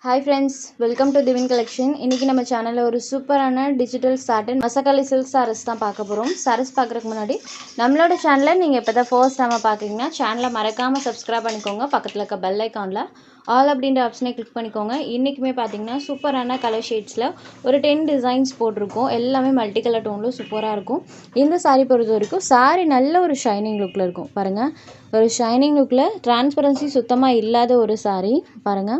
Hi friends, welcome to Divine Collection. இன்னைக்கு நம்ம சேனல்ல ஒரு சூப்பரான டிஜிட்டல் சாட்டன் மசக்காலி சில்க் sarees தான் பார்க்க போறோம். sarees பார்க்கறதுக்கு முன்னாடி நம்மளோட சேனலை நீங்க இப்பதான் ஃபர்ஸ்ட் டைம் பார்க்கறீங்கன்னா சேனலை மறக்காம subscribe பண்ணிக்கோங்க. பக்கத்துல இருக்க bell iconல all அப்படிங்கற ஆப்ஷனை கிளிக் பண்ணிக்கோங்க. இன்னைக்குமே பாத்தீங்கன்னா சூப்பரான கலர் ஷேட்ஸ்ல ஒரு 10 டிசைன்ஸ் போட்டுருக்கோம். எல்லாமே மல்டி கலர் டோன்ல சூப்பரா இருக்கும். இந்த saree பொறுத்த வரைக்கும் saree நல்ல ஒரு ஷைனிங் லுக்ல இருக்கும். பாருங்க. ஒரு ஷைனிங் லுக்ல டிரான்ஸ்பரன்சி சுத்தமா இல்லாத ஒரு saree பாருங்க.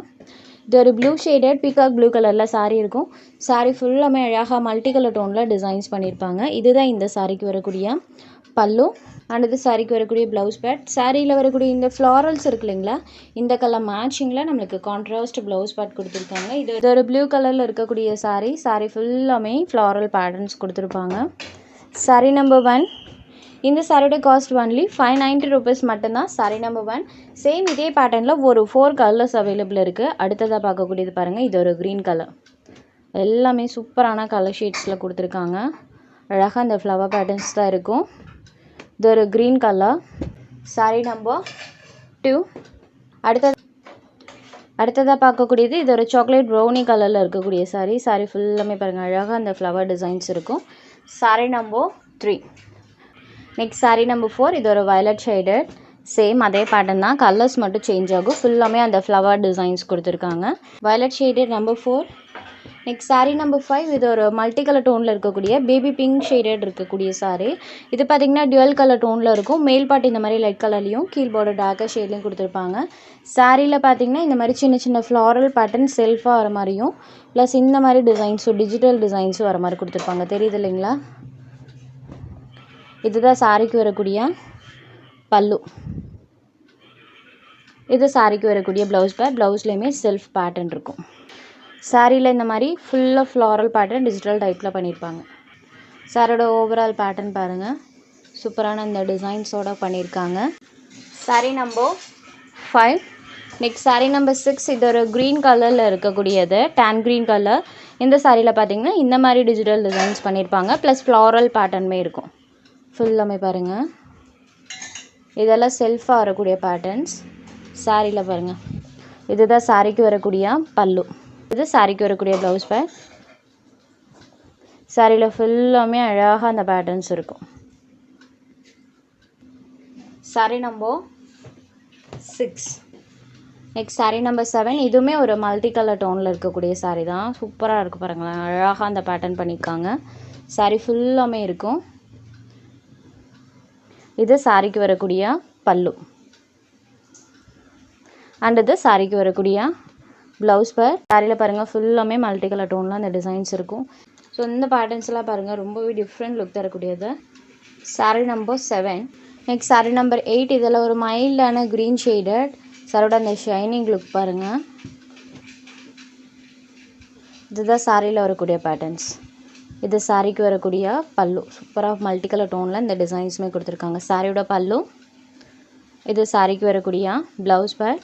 இது ஒரு ப்ளூ ஷேடட் பீகாக் ப்ளூ கலரில் saree இருக்கும். saree ஃபுல்லாமே அழகாக மல்டி கலர் டோனில் டிசைன்ஸ் பண்ணியிருப்பாங்க. இதுதான் இந்த சாரிக்கு வரக்கூடிய பல்லு அண்ட் இது சாரிக்கு வரக்கூடிய ப்ளவுஸ் பேட். சாரியில் வரக்கூடிய இந்த ஃப்ளாரல்ஸ் இருக்கு இல்லைங்களா, இந்த கலர் மேட்சிங்கில் நம்மளுக்கு கான்ட்ராஸ்ட் ப்ளவுஸ் பேட் கொடுத்துருக்காங்க. இது ஒரு ப்ளூ கலரில் இருக்கக்கூடிய saree ஃபுல்லாமே ஃப்ளாரல் பேட்டர்ன்ஸ் கொடுத்துருப்பாங்க. saree number 1. இந்த சாரியோட காஸ்ட் ஒன்லி 590 rupees மட்டும்தான். Sorry number 1. சேம் இதே பேட்டர்னில் ஒரு 4 கலர்ஸ் அவைலபிள் இருக்குது. அடுத்ததாக பார்க்கக்கூடியது பாருங்கள், இது ஒரு க்ரீன் கலர். எல்லாமே சூப்பரான கலர் ஷேட்ஸில் கொடுத்துருக்காங்க. அழகாக அந்த ஃப்ளவர் பேட்டர்ன்ஸ் தான் இருக்கும். இது ஒரு க்ரீன் கலர். Sorry number 2. அடுத்ததாக பார்க்கக்கூடியது இது ஒரு சாக்லேட் ப்ரௌனி கலரில் இருக்கக்கூடிய சாரி ஃபுல்லாமே பாருங்கள், அழகாக அந்த ஃப்ளவர் டிசைன்ஸ் இருக்கும். Sorry number 3. Next saree number 4. இது ஒரு வயலட் ஷேடட். சேம் அதே பேட்டர்ன் தான், கலர்ஸ் மட்டும் சேஞ்ச் ஆகும். ஃபுல்லாமே அந்த ஃப்ளவர் டிசைன்ஸ் கொடுத்துருக்காங்க. Violet shaded number 4. Next saree number 5. இது ஒரு மல்டி கலர் டோனில் இருக்கக்கூடிய பேபி பிங்க் ஷேடட் இருக்கக்கூடிய saree. இது பார்த்திங்கன்னா டுவல் கலர் டோனில் இருக்கும். மேல் பாட்டு இந்த மாதிரி லைட் கலர்லையும் கீழ் பார்டர் டார்க்கர் ஷேட்லையும் கொடுத்துருப்பாங்க. சாரியில் பார்த்திங்கன்னா இந்த மாதிரி சின்ன சின்ன ஃப்ளாரல் பேட்டர்ன் செல்ஃபாக வர மாதிரியும் ப்ளஸ் இந்த மாதிரி டிசைன்ஸும் டிஜிட்டல் டிசைன்ஸும் வர மாதிரி கொடுத்துருப்பாங்க. தெரியுது இல்லைங்களா? இதுதான் சாரிக்கு வரக்கூடிய பல்லு. இது சாரிக்கு வரக்கூடிய ப்ளவுஸ் பேட். ப்ளவுஸ்லேயுமே செல்ஃப் பேட்டர்ன் இருக்கும். சாரியில் இந்த மாதிரி ஃபுல்லாக ஃப்ளாரல் பேட்டர்ன் டிஜிட்டல் டைப்பில் பண்ணியிருப்பாங்க. சாரியோட ஓவரால் பேட்டர்ன் பாருங்கள், சூப்பரான இந்த டிசைன்ஸோடு பண்ணியிருக்காங்க. Sorry number 5. Next sorry number 6. இது ஒரு க்ரீன் கலரில் இருக்கக்கூடியது, டேன் க்ரீன் கலர். இந்த சாரியில் பார்த்தீங்கன்னா இந்த மாதிரி டிஜிட்டல் டிசைன்ஸ் பண்ணியிருப்பாங்க. ப்ளஸ் ஃப்ளாரல் பேட்டர்னுமே இருக்கும். ஃபுல்லாமே பாருங்கள், இதெல்லாம் செல்ஃபாக வரக்கூடிய பேட்டர்ன்ஸ். சாரியில் பாருங்கள், இதுதான் சாரிக்கு வரக்கூடிய பல்லு. இது சாரிக்கு வரக்கூடிய ப்ளவுஸ் பேட். சாரியில் ஃபுல்லாமே அழகாக அந்த பேட்டர்ன்ஸ் இருக்கும். Sorry number 6. Next sorry number 7. இதுவுமே ஒரு மல்டி கலர் டோனில் இருக்கக்கூடிய சாரி தான். சூப்பராக இருக்குது பாருங்களேன், அழகாக அந்த பேட்டர்ன் பண்ணியிருக்காங்க. சாரி ஃபுல்லாமே இருக்கும். இது சாரிக்கு வரக்கூடிய பல்லு அண்ட் இது சாரிக்கு வரக்கூடிய ப்ளவுஸ் பேர். சாரியில் பாருங்கள் ஃபுல்லாமே மல்டி கலர் டோனில் அந்த டிசைன்ஸ் இருக்கும். ஸோ இந்த பேட்டர்ன்ஸ்லாம் பாருங்கள் ரொம்பவே டிஃப்ரெண்ட் லுக் தரக்கூடியது. Sorry number 7. Next sorry number 8. இதில் ஒரு மைல்டான க்ரீன் ஷேடட். சாரோட அந்த ஷைனிங் லுக் பாருங்கள். இதுதான் சாரியில் வரக்கூடிய பேட்டர்ன்ஸ். இது சாரிக்கு வரக்கூடிய பல்லு. சூப்பராக மல்டி கலர் டோனில் இந்த டிசைன்ஸுமே கொடுத்துருக்காங்க. சாரியோட பல்லு. இது சாரிக்கு வரக்கூடிய ப்ளவுஸ் பேட்.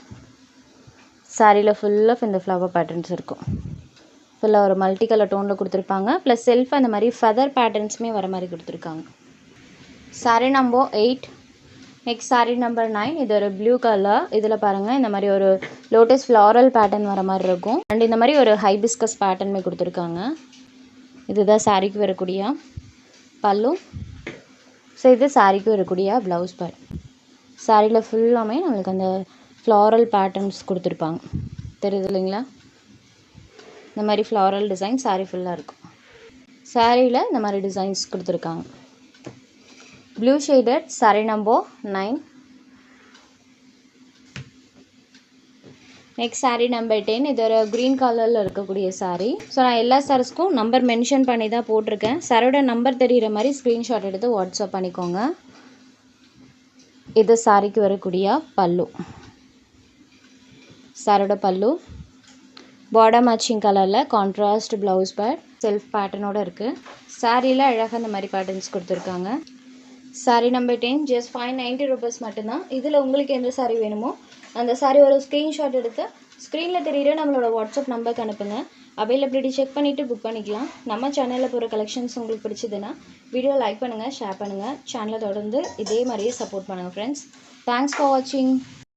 சாரியில் ஃபுல்லாக இந்த ஃப்ளவர் பேட்டர்ன்ஸ் இருக்கும். ஃபுல்லாக ஒரு மல்டி கலர் டோனில் கொடுத்துருப்பாங்க. ப்ளஸ் செல்ஃபாக அந்த மாதிரி ஃபெதர் பேட்டர்ன்ஸுமே வர மாதிரி கொடுத்துருக்காங்க. Sorry number 8. Next sorry number 9. இது ஒரு ப்ளூ கலர். இதில் பாருங்கள் இந்த மாதிரி ஒரு லோட்டஸ் ஃப்ளாரல் பேட்டர்ன் வர மாதிரி இருக்கும். அண்ட் இந்த மாதிரி ஒரு ஹைபிஸ்கஸ் பேட்டர்னுமே கொடுத்துருக்காங்க. இதுதான் சாரிக்கு வரக்கூடிய பல்லு. ஸோ இது சாரிக்கு வரக்கூடிய ப்ளவுஸ் பேட். சாரியில் ஃபுல்லாமே நம்மளுக்கு அந்த ஃப்ளாரல் பேட்டர்ன்ஸ் கொடுத்துருப்பாங்க. தெரியுது இல்லைங்களா? இந்த மாதிரி ஃப்ளாரல் டிசைன் சாரி ஃபுல்லாக இருக்கும். சாரியில் இந்த மாதிரி டிசைன்ஸ் கொடுத்துருக்காங்க. Blue shaded. Sorry number 9. Next sorry number 10. இது ஒரு க்ரீன் கலரில் இருக்கக்கூடிய சாரி. ஸோ நான் எல்லா சாரீஸ்க்கும் நம்பர் மென்ஷன் பண்ணி தான் போட்டிருக்கேன். சாரோட நம்பர் தெரிகிற மாதிரி ஸ்க்ரீன்ஷாட் எடுத்து வாட்ஸ்அப் பண்ணிக்கோங்க. இது சாரிக்கு வரக்கூடிய பல்லு. சாரோட பல்லு பார்டர் மேட்சிங் கலரில் கான்ட்ராஸ்ட் ப்ளவுஸ் பேட் செல்ஃப் பேட்டர்னோடு இருக்குது. சாரியில் அழகாக இந்த மாதிரி பேட்டர்ன்ஸ் கொடுத்துருக்காங்க. சாரி நம்பர் 10 ஜஸ்ட் 590 rupees மட்டும்தான். இதில் உங்களுக்கு எந்த சாரி வேணுமோ அந்த சாரி ஒரு ஸ்க்ரீன்ஷாட் எடுத்து ஸ்க்ரீனில் தெரியுற நம்மளோட வாட்ஸ்அப் நம்பருக்கு அனுப்புங்க. அவைலபிலிட்டி செக் பண்ணிவிட்டு புக் பண்ணிக்கலாம். நம்ம சேனலில் போகிற கலெக்ஷன்ஸ் உங்களுக்கு பிடிச்சதுன்னா வீடியோ லைக் பண்ணுங்கள், ஷேர் பண்ணுங்கள். சேனலை தொடர்ந்து இதே மாதிரியே சப்போர்ட் பண்ணுங்கள் ஃப்ரெண்ட்ஸ். தேங்க்ஸ் ஃபார் வாட்சிங்.